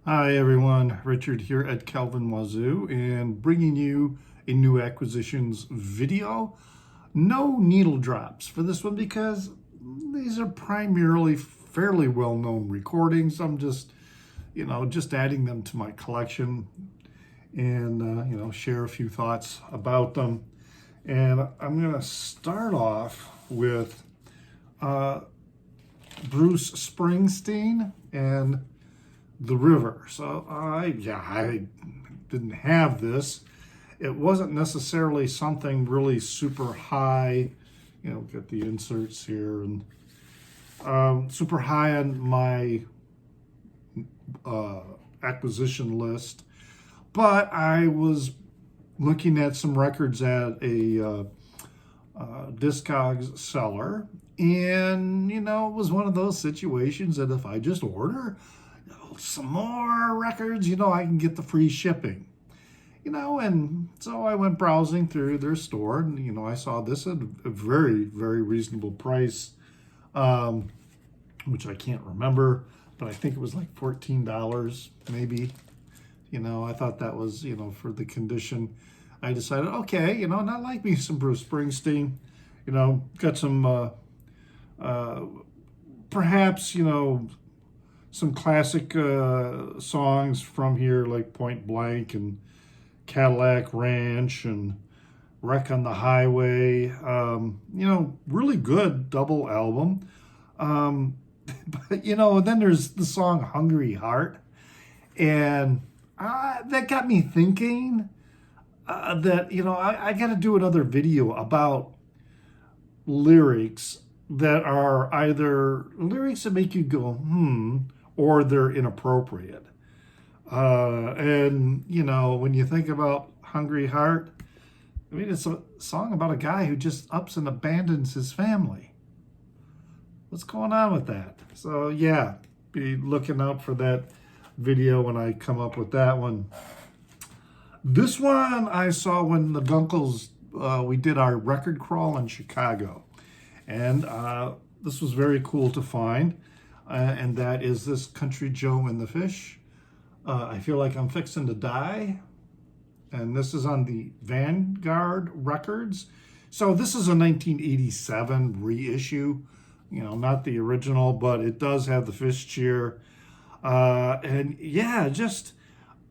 Hi everyone, Richard here at Calvin Wazoo and bringing you a new acquisitions video. No needle drops for this one because these are primarily fairly well-known recordings. I'm just adding them to my collection and share a few thoughts about them. And I'm gonna start off with Bruce Springsteen and The River. So I didn't have this. It wasn't necessarily something really super high. Get the inserts here and super high on my acquisition list. But I was looking at some records at a Discogs seller, and it was one of those situations that if I just order some more records, I can get the free shipping. And so I went browsing through their store, and I saw this at a very, very reasonable price, which I can't remember, but I think it was like $14 maybe. I thought that was, for the condition. I decided, okay, not like me some Bruce Springsteen, got some perhaps, some classic songs from here, like Point Blank and Cadillac Ranch and Wreck on the Highway. Really good double album. But then there's the song Hungry Heart. And that got me thinking that, I got to do another video about lyrics that are either lyrics that make you go, or they're inappropriate. And, when you think about Hungry Heart, I mean, it's a song about a guy who just ups and abandons his family. What's going on with that? So, yeah, be looking out for that video when I come up with that one. This one I saw when the Gunkles, we did our record crawl in Chicago. And this was very cool to find. And that is this Country Joe and the Fish. I Feel Like I'm Fixin' to Die. And this is on the Vanguard Records. So this is a 1987 reissue. Not the original, but it does have the fish cheer. And yeah, just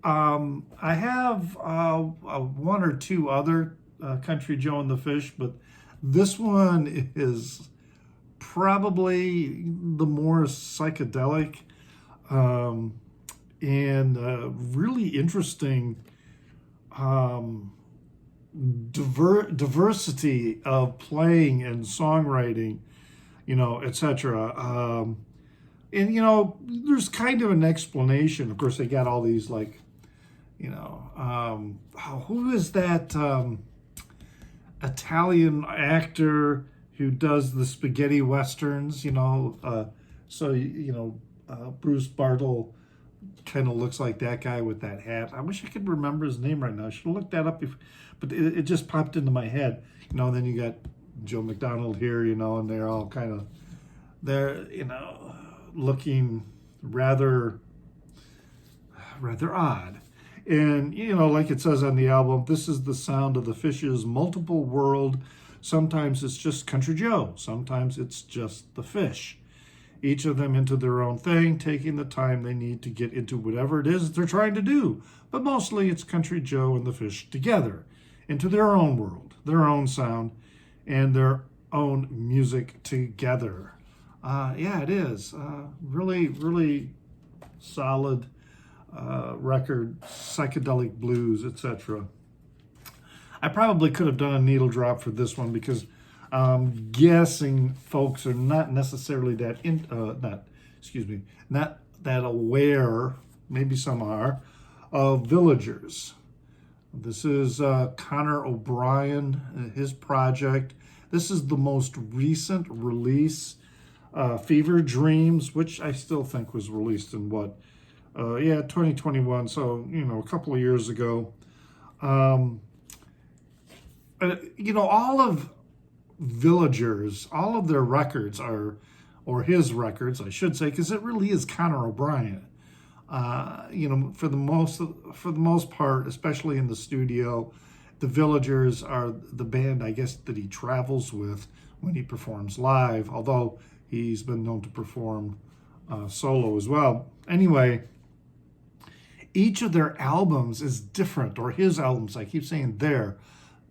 I have one or two other Country Joe and the Fish, but this one is probably the more psychedelic and really interesting diversity of playing and songwriting, etc. And there's kind of an explanation. Of course, they got all these like, who is that Italian actor who does the spaghetti westerns, Bruce Bartle kind of looks like that guy with that hat. I wish I could remember his name right now. I should have looked that up, but it just popped into my head. Then you got Joe McDonald here, and they're all kind of, looking rather odd. And, like it says on the album, this is the sound of the Fish's multiple world. Sometimes it's just Country Joe. Sometimes it's just the Fish. Each of them into their own thing, taking the time they need to get into whatever it is they're trying to do. But mostly it's Country Joe and the Fish together, into their own world, their own sound, and their own music together. Yeah, it is. Really, really solid record, psychedelic blues, etc. I probably could have done a needle drop for this one because I'm guessing folks are not necessarily not that aware, maybe some are, of Villagers. This is Connor O'Brien, his project. This is the most recent release, Fever Dreams, which I still think was released in 2021, so, a couple of years ago. All of Villagers, all of their records are, or his records, I should say, because it really is Connor O'Brien. For the most part, especially in the studio, the Villagers are the band, I guess, that he travels with when he performs live, although he's been known to perform solo as well. Anyway, each of their albums is different, or his albums, I keep saying their,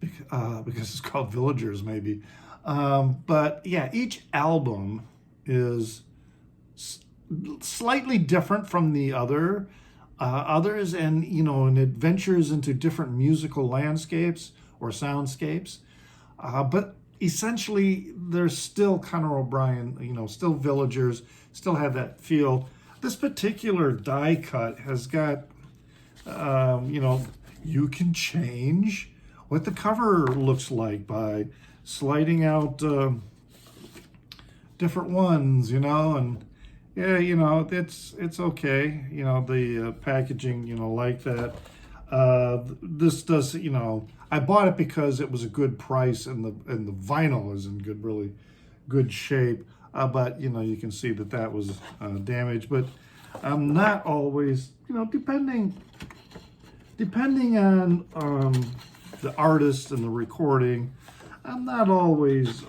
because it's called Villagers maybe. But yeah, each album is slightly different from the others, and adventures into different musical landscapes or soundscapes. But essentially, they're still Conor O'Brien, still Villagers, still have that feel. This particular die cut has got, you can change what the cover looks like by sliding out different ones, and yeah, it's okay. The packaging, like that. This does, I bought it because it was a good price and the vinyl is in really good shape. But you can see that was damaged. But I'm not always, depending on the artist and the recording, I'm not always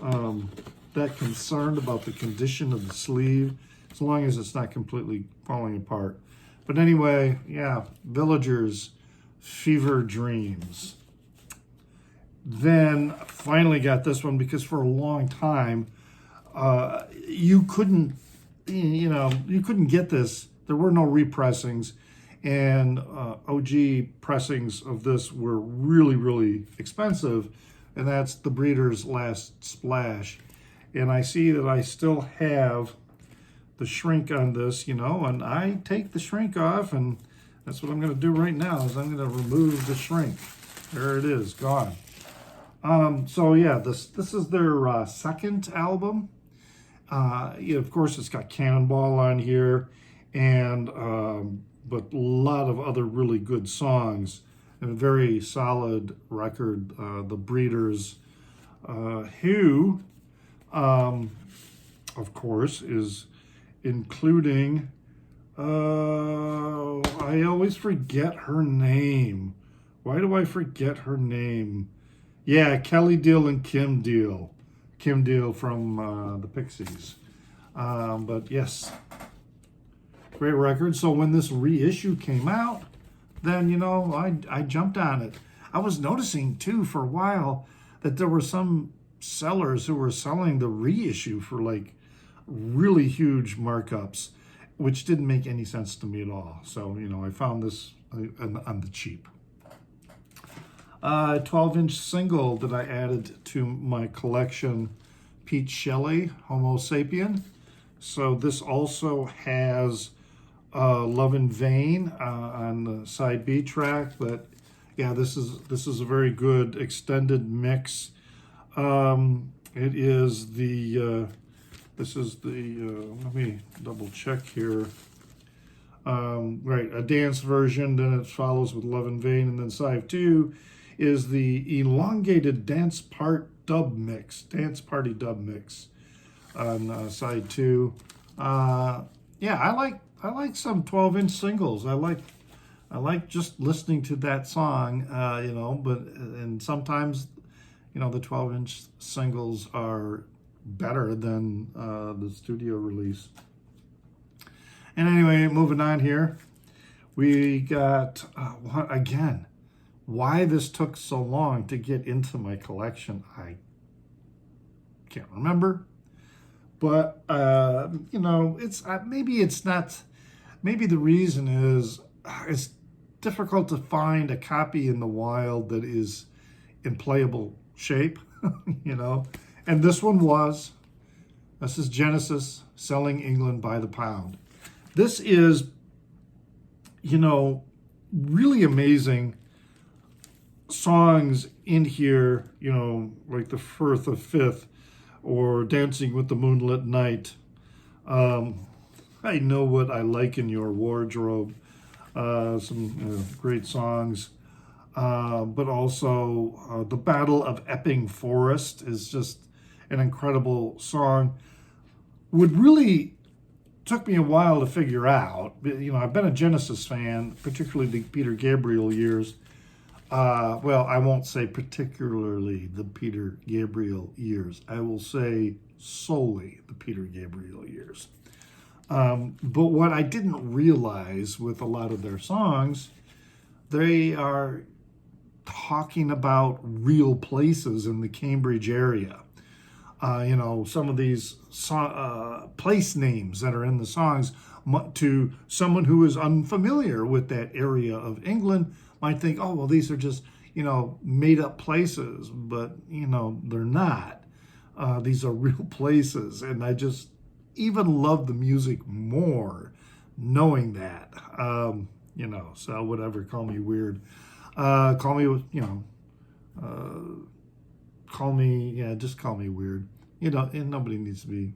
that concerned about the condition of the sleeve, as long as it's not completely falling apart. But anyway, yeah, Villagers, Fever Dreams. Then finally got this one because for a long time, you couldn't get this. There were no repressings, and OG pressings of this were really, really expensive, and that's The Breeders' Last Splash. And I see that I still have the shrink on this, and I take the shrink off, and that's what I'm going to do right now, is I'm going to remove the shrink. There it is, gone. So yeah, this is their second album. Of course, it's got Cannonball on here, and but a lot of other really good songs, and a very solid record. The Breeders, who, of course, is including, I always forget her name. Why do I forget her name? Yeah, Kelly Deal and Kim Deal. Kim Deal from the Pixies. But yes, great record. So when this reissue came out, then, I jumped on it. I was noticing, too, for a while, that there were some sellers who were selling the reissue for, really huge markups, which didn't make any sense to me at all. So, I found this on the cheap. 12-inch single that I added to my collection, Pete Shelley, Homosapien. So this also has Love in Vain on the side B track, but yeah, this is a very good extended mix. It is the let me double check here. Right, a dance version, then it follows with Love in Vain, and then side 2 is the elongated dance party dub mix on side 2. Yeah, I like some 12-inch singles. I like just listening to that song, and sometimes, the 12-inch singles are better than the studio release. And anyway, moving on here, we got, again, why this took so long to get into my collection, I can't remember. But, maybe the reason is it's difficult to find a copy in the wild that is in playable shape, And this one was. This is Genesis, Selling England by the Pound. This is, really amazing songs in here, like The Firth of Fifth or Dancing with the Moonlit Night. I Know What I Like in Your Wardrobe. Some great songs. But also The Battle of Epping Forest is just an incredible song. Would really took me a while to figure out. You know, I've been a Genesis fan, particularly the Peter Gabriel years. Well, I won't say particularly the Peter Gabriel years. I will say solely the Peter Gabriel years. But what I didn't realize with a lot of their songs, they are talking about real places in the Cambridge area. You know, some of these place names that are in the songs, to someone who is unfamiliar with that area of England, might think, oh, well, these are just, you know, made up places, but, you know, they're not. These are real places. And I just even love the music more knowing that. You know, so whatever, call me weird. Call me, you know, call me, yeah, just call me weird. You know, and nobody needs to be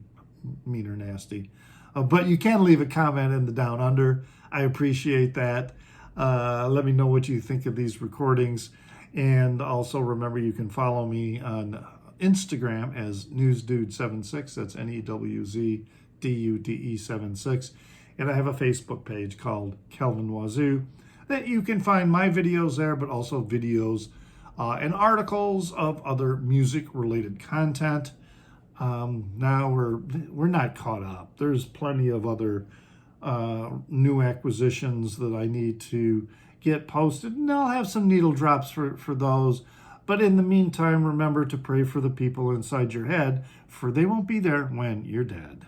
mean or nasty. But you can leave a comment in the Down Under. I appreciate that. Let me know what you think of these recordings. And also remember, you can follow me on Instagram as NewsDude76. That's NEWZDUDE76. And I have a Facebook page called Kelvin Wazoo that you can find my videos there, but also videos and articles of other music-related content. Now we're not caught up. There's plenty of other new acquisitions that I need to get posted, and I'll have some needle drops for those. But in the meantime, remember to pray for the people inside your head, for they won't be there when you're dead.